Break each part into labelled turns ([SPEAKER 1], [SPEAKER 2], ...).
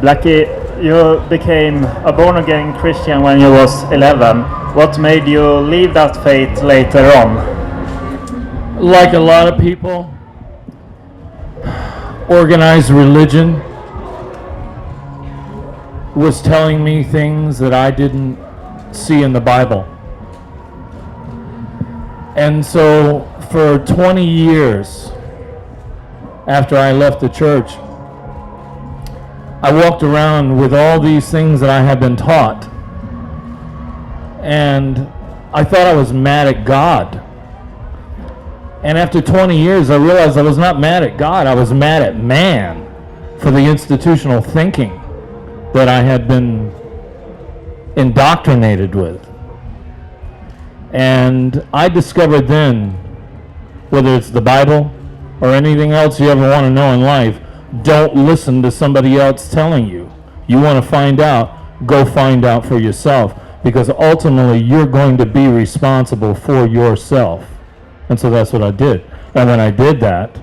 [SPEAKER 1] Blackie, you became a born-again Christian when you was 11. What made you leave that faith later on?
[SPEAKER 2] Like a lot of people, organized religion was telling me things that I didn't see in the Bible. And so for 20 years after I left the church, I walked around with all these things that I had been taught. And I thought I was mad at God. And after 20 years, I realized I was not mad at God. I was mad at man for the institutional thinking that I had been indoctrinated with. And I discovered then, whether it's the Bible or anything else you ever want to know in life, don't listen to somebody else telling you. You want to find out, go find out for yourself, because ultimately you're going to be responsible for yourself. And so that's what I did. And when I did that,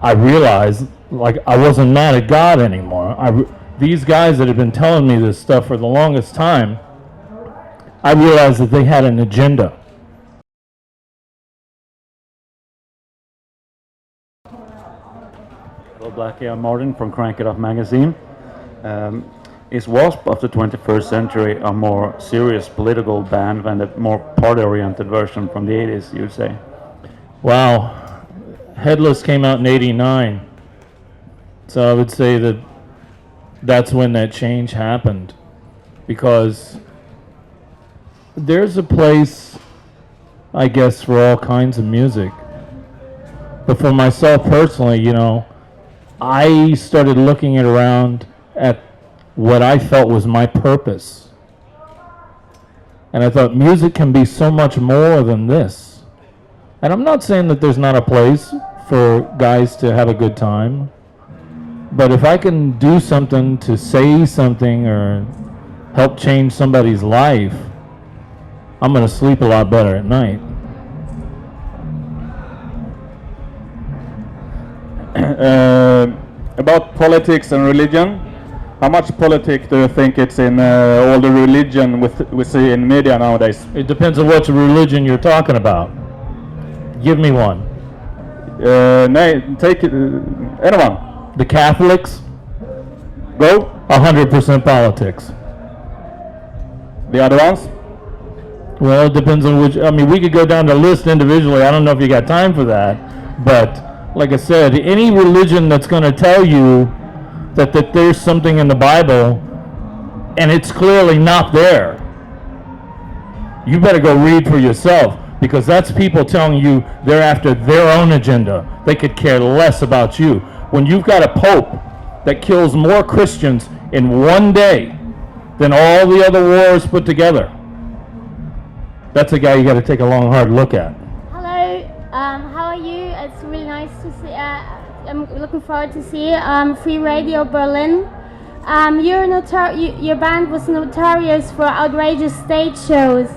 [SPEAKER 2] I realized, like, I wasn't mad at God anymore. These guys that had been telling me this stuff for the longest time, I realized that they had an agenda.
[SPEAKER 3] Hello, Blackie. I'm Martin from Crank It Up magazine. Is W.A.S.P of the 21st century a more serious political band than the more party-oriented version from the 80s, you'd say?
[SPEAKER 2] Wow. Headless came out in '89. So I would say that that's when that change happened. Because there's a place, I guess, for all kinds of music. But for myself personally, you know, I started looking around at what I felt was my purpose. And I thought music can be so much more than this. And I'm not saying that there's not a place for guys to have a good time. But if I can do something to say something or help change somebody's life, I'm going to sleep a lot better at night.
[SPEAKER 4] About politics and religion, how much politics do you think it's in all the religion we see in media nowadays?
[SPEAKER 2] It depends on what religion you're talking about. Give me one.
[SPEAKER 4] Take anyone.
[SPEAKER 2] The Catholics?
[SPEAKER 4] Go.
[SPEAKER 2] 100% politics.
[SPEAKER 4] The other ones?
[SPEAKER 2] Well, it depends on which. I mean, we could go down the list individually. I don't know if you got time for that. But like I said, any religion that's going to tell you that there's something in the Bible and it's clearly not there, you better go read for yourself, because that's people telling you they're after their own agenda. They could care less about you. When you've got a pope that kills more Christians in one day than all the other wars put together, that's a guy you got to take a long, hard look at.
[SPEAKER 5] Hello, how are you? It's really nice to see. I'm looking forward to see Free Radio Berlin. Your band was notorious for outrageous stage shows,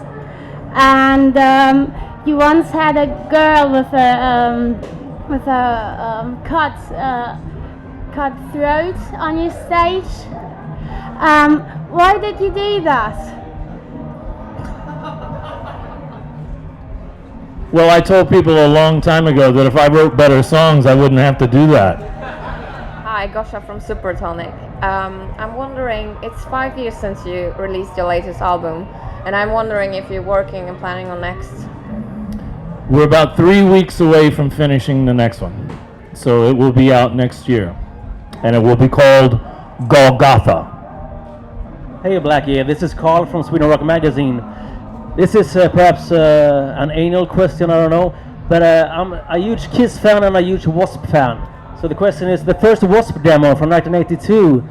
[SPEAKER 5] and you once had a girl with a cut throat on your stage. Why did you do that?
[SPEAKER 2] Well, I told people a long time ago that if I wrote better songs, I wouldn't have to do that.
[SPEAKER 6] Hi, Gosha from Supertonic. I'm wondering, it's 5 years since you released your latest album, and I'm wondering if you're working and planning on next.
[SPEAKER 2] We're about 3 weeks away from finishing the next one. So it will be out next year. And it will be called Golgotha.
[SPEAKER 7] Hey Blackie, this is Carl from Sweden Rock Magazine. This is perhaps an anal question, I don't know, but I'm a huge Kiss fan and a huge W.A.S.P fan. So the question is, the first W.A.S.P demo from 1982,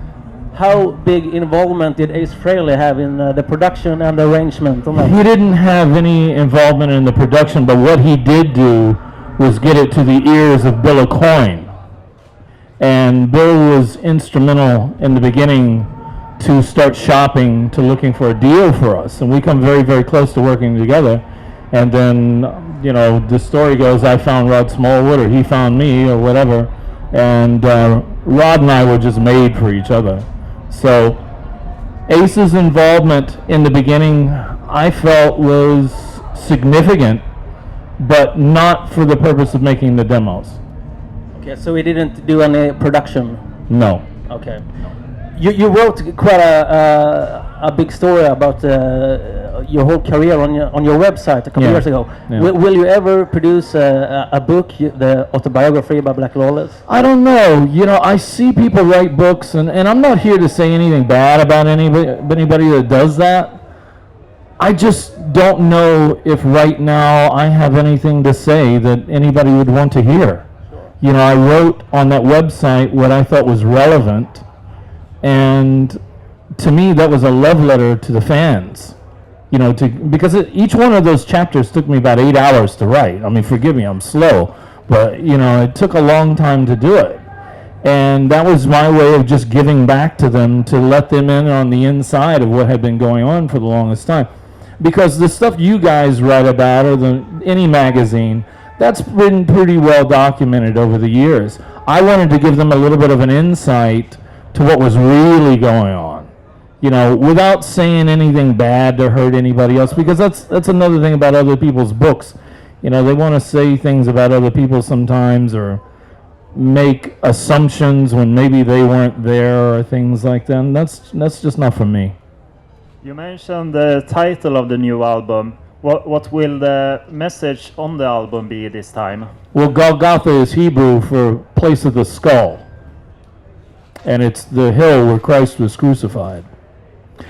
[SPEAKER 7] how big involvement did Ace Frehley have in the production and the arrangement?
[SPEAKER 2] He didn't have any involvement in the production, but what he did do was get it to the ears of Bill Aucoin. And Bill was instrumental in the beginning to start shopping, to looking for a deal for us. And we come very, very close to working together. And then, you know, the story goes, I found Rod Smallwood, or he found me, or whatever. And Rod and I were just made for each other. So Ace's involvement in the beginning, I felt, was significant, but not for the purpose of making the demos.
[SPEAKER 7] Okay, so he didn't do any production.
[SPEAKER 2] No.
[SPEAKER 7] Okay. You wrote quite a big story about your whole career on your website a couple years ago.
[SPEAKER 2] Yeah.
[SPEAKER 7] Will you ever produce a book, the autobiography about Blackie Lawless?
[SPEAKER 2] I don't know. You know, I see people write books, and I'm not here to say anything bad about anybody that does that. I just don't know if right now I have anything to say that anybody would want to hear. Sure. You know, I wrote on that website what I thought was relevant, and to me that was a love letter to the fans. You know, because each one of those chapters took me about 8 hours to write. I mean, forgive me, I'm slow, but you know, it took a long time to do it. And that was my way of just giving back to them, to let them in on the inside of what had been going on for the longest time. Because the stuff you guys write about, or any magazine, that's been pretty well documented over the years. I wanted to give them a little bit of an insight to what was really going on, you know, without saying anything bad to hurt anybody else, because that's another thing about other people's books. You know, they want to say things about other people sometimes, or make assumptions when maybe they weren't there, or things like that. And that's just not for me.
[SPEAKER 1] You mentioned the title of the new album. What will the message on the album be this time?
[SPEAKER 2] Well, Golgotha is Hebrew for place of the skull. And it's the hill where Christ was crucified.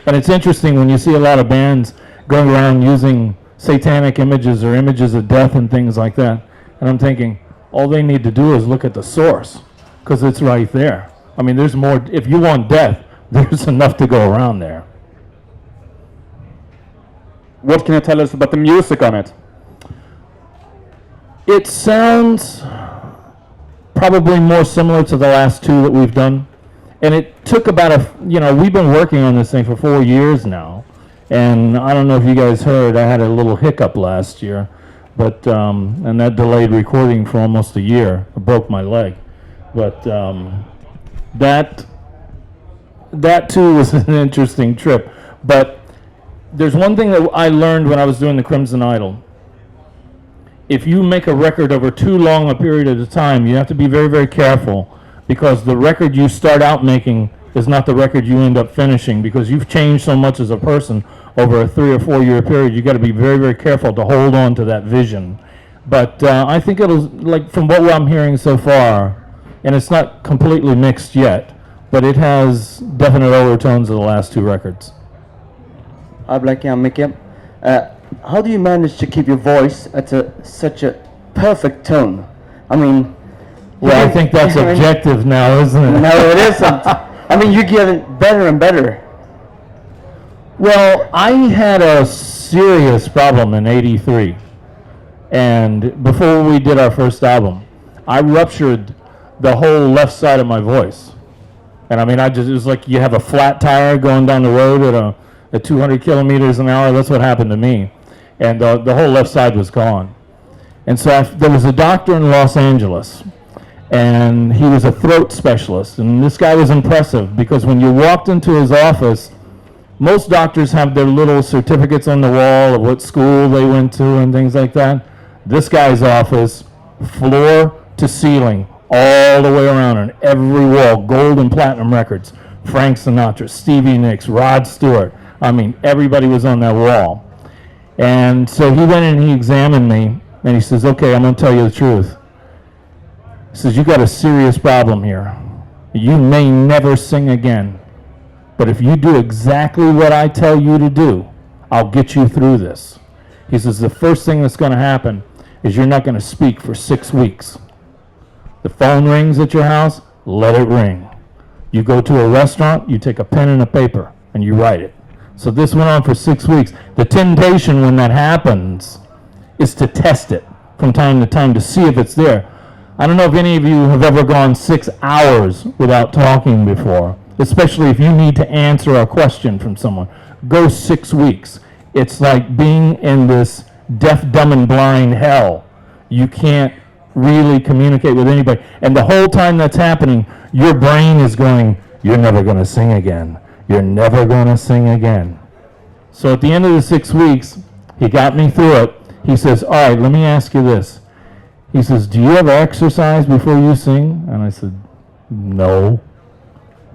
[SPEAKER 2] And it's interesting when you see a lot of bands going around using satanic images or images of death and things like that. And I'm thinking, all they need to do is look at the source, because it's right there. I mean, there's more. If you want death, there's enough to go around there.
[SPEAKER 4] What can you tell us about the music on it?
[SPEAKER 2] It sounds probably more similar to the last two that we've done. And it took about we've been working on this thing for 4 years now. And I don't know if you guys heard, I had a little hiccup last year, but and that delayed recording for almost a year. I broke my leg. But that too was an interesting trip. But there's one thing that I learned when I was doing the Crimson Idol. If you make a record over too long a period of time, you have to be very, very careful, because the record you start out making is not the record you end up finishing, because you've changed so much as a person over a 3 or 4 year period. You got to be very, very careful to hold on to that vision. But I think it'll, like from what I'm hearing so far, and it's not completely mixed yet, but it has definite overtones of the last two records.
[SPEAKER 8] Hi, Blackie, I'm Mickey. How do you manage to keep your voice at such a perfect tone? I mean...
[SPEAKER 2] Well, I think that's objective now, isn't it?
[SPEAKER 8] No, it isn't. I mean, you're getting better and better.
[SPEAKER 2] Well, I had a serious problem in '83. And before we did our first album, I ruptured the whole left side of my voice. And I mean, it was like you have a flat tire going down the road at 200 kilometers an hour. That's what happened to me. And the whole left side was gone. And so there was a doctor in Los Angeles, and he was a throat specialist. And this guy was impressive, because when you walked into his office, most doctors have their little certificates on the wall of what school they went to and things like that. This guy's office, floor to ceiling, all the way around, on every wall, gold and platinum records. Frank Sinatra, Stevie Nicks, Rod Stewart. I mean, everybody was on that wall. And so he went in and he examined me, and he says, okay, I'm going to tell you the truth. He says, you got a serious problem here. You may never sing again, but if you do exactly what I tell you to do, I'll get you through this. He says, the first thing that's going to happen is you're not going to speak for 6 weeks. The phone rings at your house, let it ring. You go to a restaurant, you take a pen and a paper, and you write it. So this went on for 6 weeks. The temptation when that happens is to test it from time to time to see if it's there. I don't know if any of you have ever gone 6 hours without talking before, especially if you need to answer a question from someone. Go 6 weeks. It's like being in this deaf, dumb, and blind hell. You can't really communicate with anybody. And the whole time that's happening, your brain is going, you're never going to sing again. You're never going to sing again. So at the end of the 6 weeks, he got me through it. He says, all right, let me ask you this. He says, do you ever exercise before you sing? And I said, no.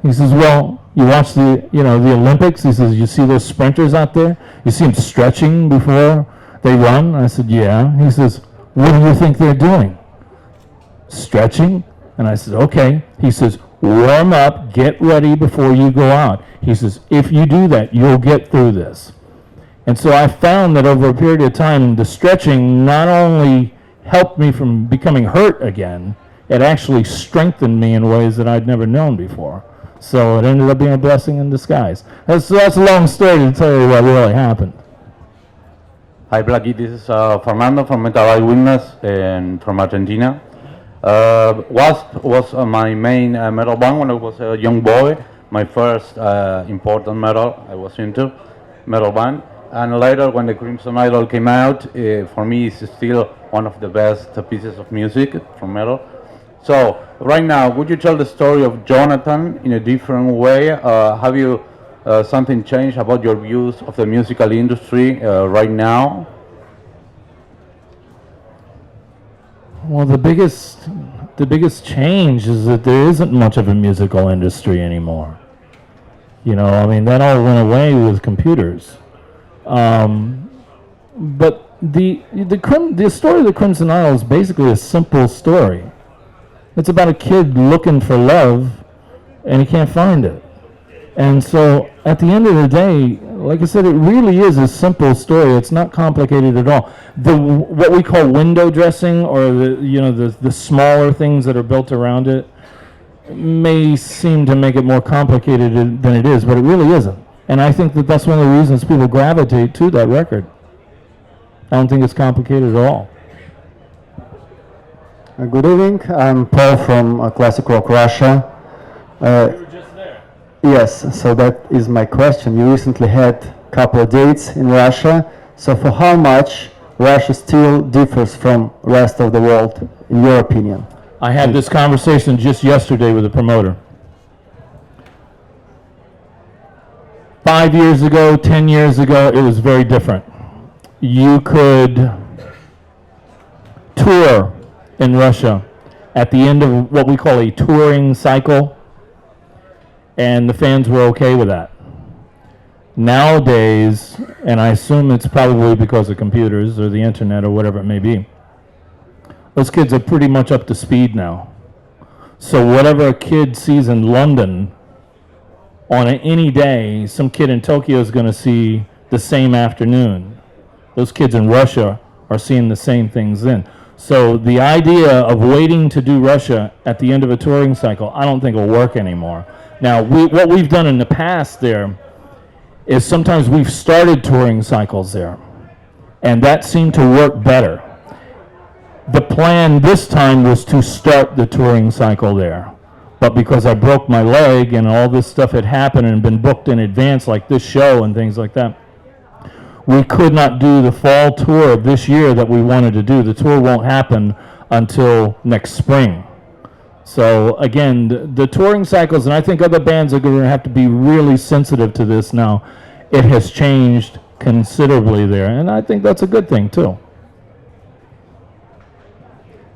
[SPEAKER 2] He says, well, you watch the Olympics. He says, you see those sprinters out there? You see them stretching before they run? I said, yeah. He says, what do you think they're doing? Stretching? And I said, okay. He says, warm up, get ready before you go out. He says, if you do that, you'll get through this. And so I found that over a period of time, the stretching not only helped me from becoming hurt again, it actually strengthened me in ways that I'd never known before. So it ended up being a blessing in disguise. That's a long story to tell you what really happened.
[SPEAKER 3] Hi, Blackie. This is Fernando from Metal Eyewitness and from Argentina. W.A.S.P was my main metal band when I was a young boy. My first important metal I was into, metal band. And later, when the Crimson Idol came out, for me, it's still one of the best pieces of music from metal. So, right now, would you tell the story of Jonathan in a different way? Have you something changed about your views of the musical industry right now?
[SPEAKER 2] Well, the biggest change is that there isn't much of a musical industry anymore. I mean, that all went away with computers. But the story of the Crimson Idol is basically a simple story. It's about a kid looking for love, and he can't find it. And so, at the end of the day, like I said, it really is a simple story. It's not complicated at all. What we call window dressing, or the smaller things that are built around it, may seem to make it more complicated than it is, but it really isn't. And I think that that's one of the reasons people gravitate to that record. I don't think it's complicated at all.
[SPEAKER 9] Good evening. I'm Paul from Classic Rock Russia.
[SPEAKER 2] You were just there.
[SPEAKER 9] Yes, so that is my question. You recently had a couple of dates in Russia. So for how much Russia still differs from the rest of the world, in your opinion?
[SPEAKER 2] I had this conversation just yesterday with the promoter. 5 years ago, 10 years ago, it was very different. You could tour in Russia at the end of what we call a touring cycle, and the fans were okay with that. Nowadays, and I assume it's probably because of computers or the internet or whatever it may be, those kids are pretty much up to speed now. So whatever a kid sees in London on any day, some kid in Tokyo is going to see the same afternoon. Those kids in Russia are seeing the same things then. So the idea of waiting to do Russia at the end of a touring cycle, I don't think will work anymore. Now, what we've done in the past there is sometimes we've started touring cycles there, and that seemed to work better. The plan this time was to start the touring cycle there. But because I broke my leg and all this stuff had happened and been booked in advance, like this show and things like that, we could not do the fall tour of this year that we wanted to do. The tour won't happen until next spring. So again, the touring cycles, and I think other bands are going to have to be really sensitive to this now. It has changed considerably there, and I think that's a good thing too.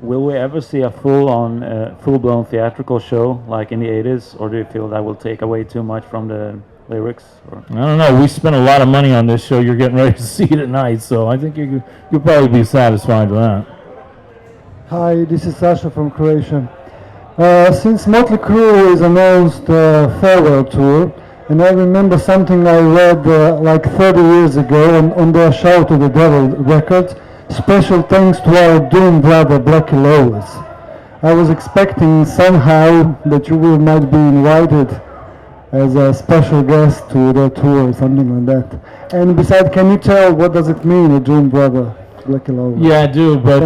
[SPEAKER 3] Will we ever see a full-blown theatrical show like in the 80s, or do you feel that will take away too much from the lyrics? Or?
[SPEAKER 2] I don't know. We spent a lot of money on this show. You're getting ready to see tonight, so I think you'll probably be satisfied with that.
[SPEAKER 10] Hi, this is Sasha from Croatia. Since Motley Crue is announced farewell tour, and I remember something I read like 30 years ago on their Shout to the Devil record. Special thanks to our doomed brother Blackie Lawless. I was expecting somehow that you might be invited as a special guest to the tour or something like that. And besides, can you tell what does it mean, a doomed brother Blackie Lawless?
[SPEAKER 2] Yeah, I do, but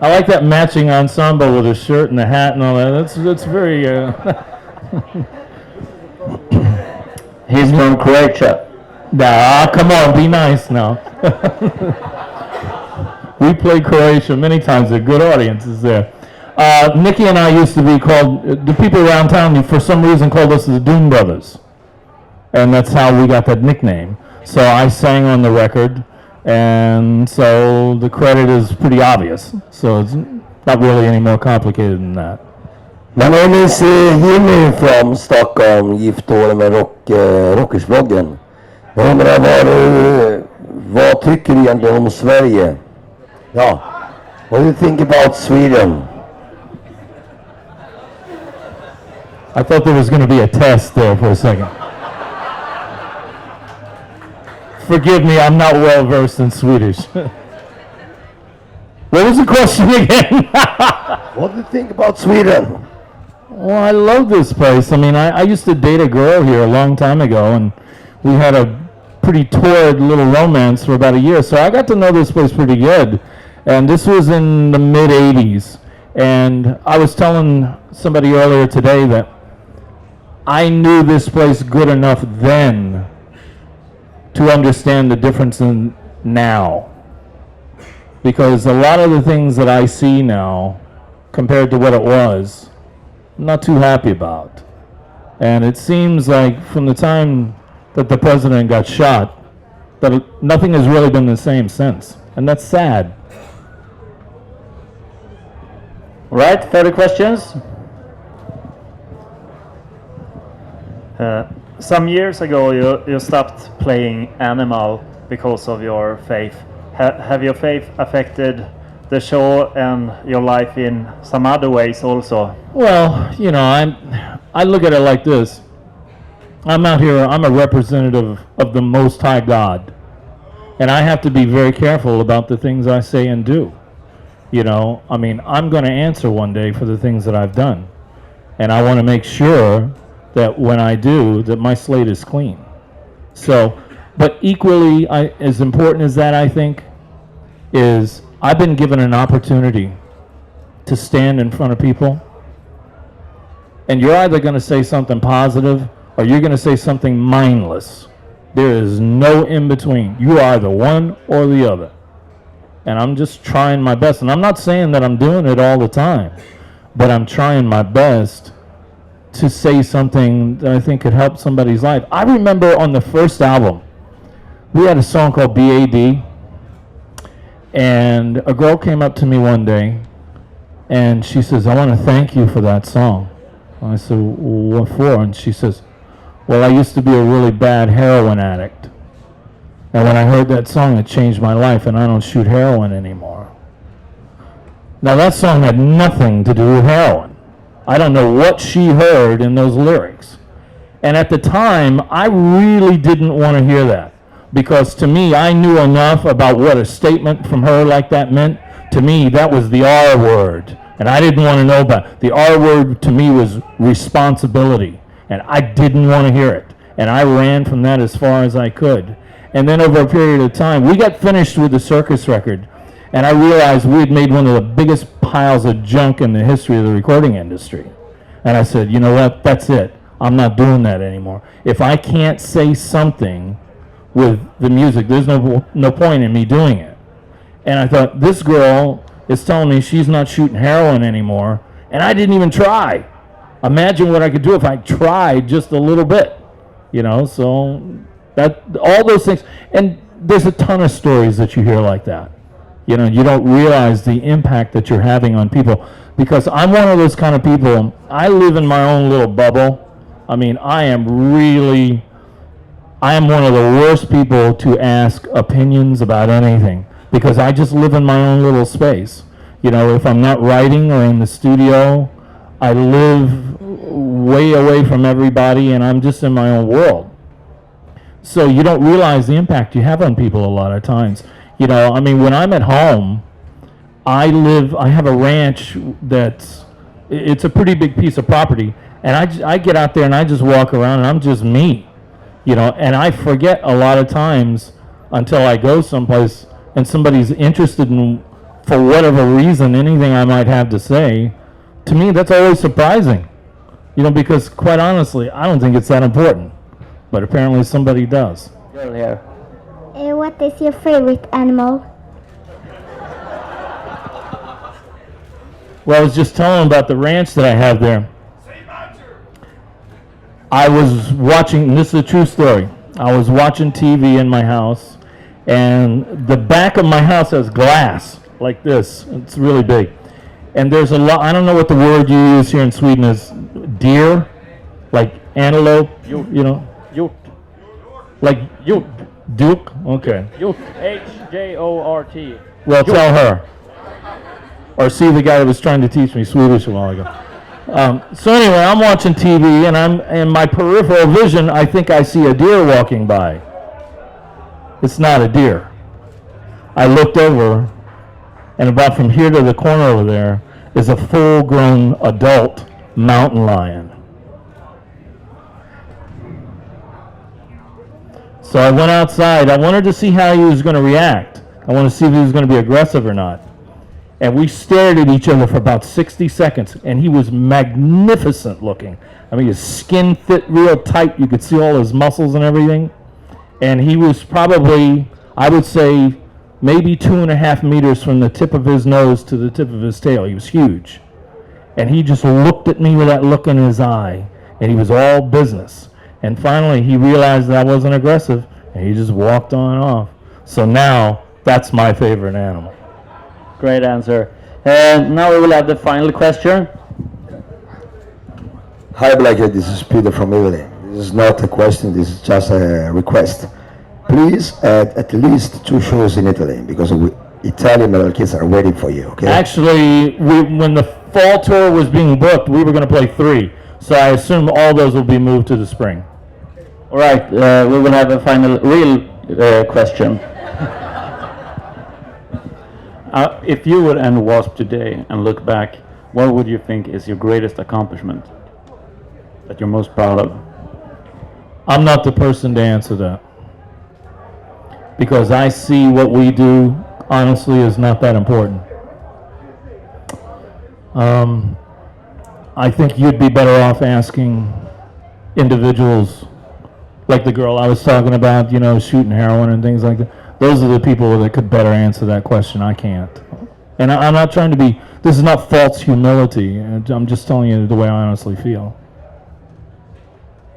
[SPEAKER 2] I like that matching ensemble with the shirt and the hat and all that. That's very...
[SPEAKER 8] He's from Croatia.
[SPEAKER 2] Nah, come on, be nice now. We played Croatia many times. A good audience is there. Nikki and I used to be called, the people around town for some reason called us the Doom Brothers. And that's how we got that nickname. So I sang on the record, and so the credit is pretty obvious. So it's not really any more complicated than that.
[SPEAKER 11] My name is Jimmy from Stockholm, gift med Rockersbloggen. Jag undrar vad tycker du egentligen om Sverige? Ja, what do you think about Sweden?
[SPEAKER 2] I thought there was going to be a test there for a second. Forgive me, I'm not well versed in Swedish. What was the question again?
[SPEAKER 11] What do you think about Sweden?
[SPEAKER 2] Well, I love this place. I mean, I used to date a girl here a long time ago, and we had a pretty torrid little romance for about a year. So I got to know this place pretty good. And this was in the mid-'80s. And I was telling somebody earlier today that I knew this place good enough then to understand the difference in now. Because a lot of the things that I see now, compared to what it was, I'm not too happy about. And it seems like from the time that the president got shot, that nothing has really been the same since. And that's sad.
[SPEAKER 7] Right, further questions?
[SPEAKER 1] Some years ago you stopped playing Animal because of your faith. Have your faith affected the show and your life in some other ways also?
[SPEAKER 2] Well, you know, I look at it like this. I'm out here, I'm a representative of the Most High God. And I have to be very careful about the things I say and do. You know, I mean, I'm going to answer one day for the things that I've done. And I want to make sure that when I do, that my slate is clean. So, but equally as important as that, I think, is I've been given an opportunity to stand in front of people. And you're either going to say something positive or you're going to say something mindless. There is no in between. You are the one or the other. And I'm just trying my best. And I'm not saying that I'm doing it all the time, but I'm trying my best to say something that I think could help somebody's life. I remember on the first album, we had a song called B.A.D. And a girl came up to me one day and she says, I want to thank you for that song. And I said, what for? And she says, well, I used to be a really bad heroin addict. And when I heard that song, it changed my life, and I don't shoot heroin anymore. Now, that song had nothing to do with heroin. I don't know what she heard in those lyrics. And at the time, I really didn't want to hear that. Because to me, I knew enough about what a statement from her like that meant. To me, that was the R word. And I didn't want to know about it. The R word to me was responsibility. And I didn't want to hear it. And I ran from that as far as I could. And then over a period of time, we got finished with the circus record. And I realized we had made one of the biggest piles of junk in the history of the recording industry. And I said, you know what, that's it. I'm not doing that anymore. If I can't say something with the music, there's no point in me doing it. And I thought, this girl is telling me she's not shooting heroin anymore, and I didn't even try. Imagine what I could do if I tried just a little bit, you know, so that, all those things. And there's a ton of stories that you hear like that. You know, you don't realize the impact that you're having on people, because I'm one of those kind of people. I live in my own little bubble. I mean, I am one of the worst people to ask opinions about anything, because I just live in my own little space. You know, if I'm not writing or in the studio, I live way away from everybody, and I'm just in my own world. So you don't realize the impact you have on people a lot of times. You know, I mean, when I'm at home, I have a ranch it's a pretty big piece of property, and I get out there and I just walk around and I'm just me, you know, and I forget a lot of times until I go someplace and somebody's interested in, for whatever reason, anything I might have to say. To me, that's always surprising, you know, because quite honestly, I don't think it's that important, but apparently somebody does.
[SPEAKER 7] Girl here.
[SPEAKER 5] What is your favorite animal?
[SPEAKER 2] Well, I was just telling him about the ranch that I have there. I was watching, and this is a true story. I was watching TV in my house, and the back of my house has glass like this. It's really big. And there's a lot, I don't know what the word you use here in Sweden is, deer, like antelope, you know?
[SPEAKER 4] Hjort.
[SPEAKER 2] Like Duke? Okay.
[SPEAKER 4] Hjort. H-J-O-R-T.
[SPEAKER 2] Well, tell her. Or see the guy that was trying to teach me Swedish a while ago. So anyway, I'm watching TV, and in my peripheral vision, I think I see a deer walking by. It's not a deer. I looked over, and about from here to the corner over there is a full-grown adult mountain lion. So I went outside. I wanted to see how he was going to react. I wanted to see if he was going to be aggressive or not. And we stared at each other for about 60 seconds, and he was magnificent looking. I mean, his skin fit real tight. You could see all his muscles and everything. And he was probably, I would say, maybe 2.5 meters from the tip of his nose to the tip of his tail. He was huge. And he just looked at me with that look in his eye, and he was all business. And finally, he realized that I wasn't aggressive, and he just walked on off. So now, that's my favorite animal.
[SPEAKER 7] Great answer. And now we will have the final question.
[SPEAKER 11] Hi, Blackie. This is Peter from Italy. This is not a question. This is just a request. Please add at least 2 shows in Italy because Italian metal kids are waiting for you. Okay.
[SPEAKER 2] Actually, when the fall tour was being booked, we were going to play 3. So I assume all those will be moved to the spring.
[SPEAKER 7] All right. We will have a final real question.
[SPEAKER 4] If you would end W.A.S.P today and look back, what would you think is your greatest accomplishment that you're most proud of?
[SPEAKER 2] I'm not the person to answer that. Because I see what we do, honestly, is not that important. I think you'd be better off asking individuals like the girl I was talking about, you know, shooting heroin and things like that. Those are the people that could better answer that question. I can't. And I'm not trying to be, this is not false humility. I'm just telling you the way I honestly feel.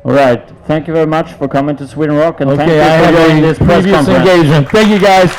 [SPEAKER 7] All right. Thank you very much for coming to Sweden Rock, and thank
[SPEAKER 2] Okay,
[SPEAKER 7] you
[SPEAKER 2] I
[SPEAKER 7] for
[SPEAKER 2] have
[SPEAKER 7] joining
[SPEAKER 2] a
[SPEAKER 7] this press
[SPEAKER 2] previous
[SPEAKER 7] conference.
[SPEAKER 2] engagement. Thank you, guys.